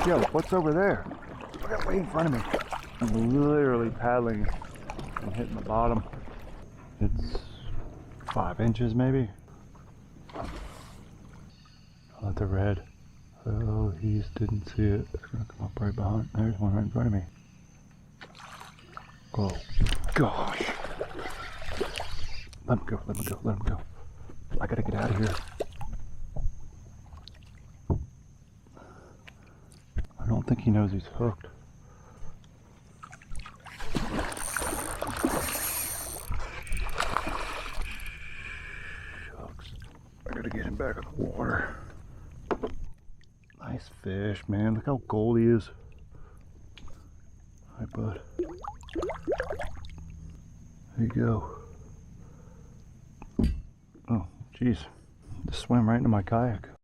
Yo, what's over there? Look at way in front of me. I'm literally paddling and hitting the bottom. It's 5 inches maybe. Oh, that's a red. Oh, he just didn't see it. It's gonna come up right behind. There's one right in front of me. Oh, gosh. Let him go, let him go, let him go. I gotta get out of here. I don't think he knows he's hooked. Shucks. I gotta get him back in the water. Nice fish, man. Look how gold he is. Hi, bud. There you go. Oh, geez. Just swam right into my kayak.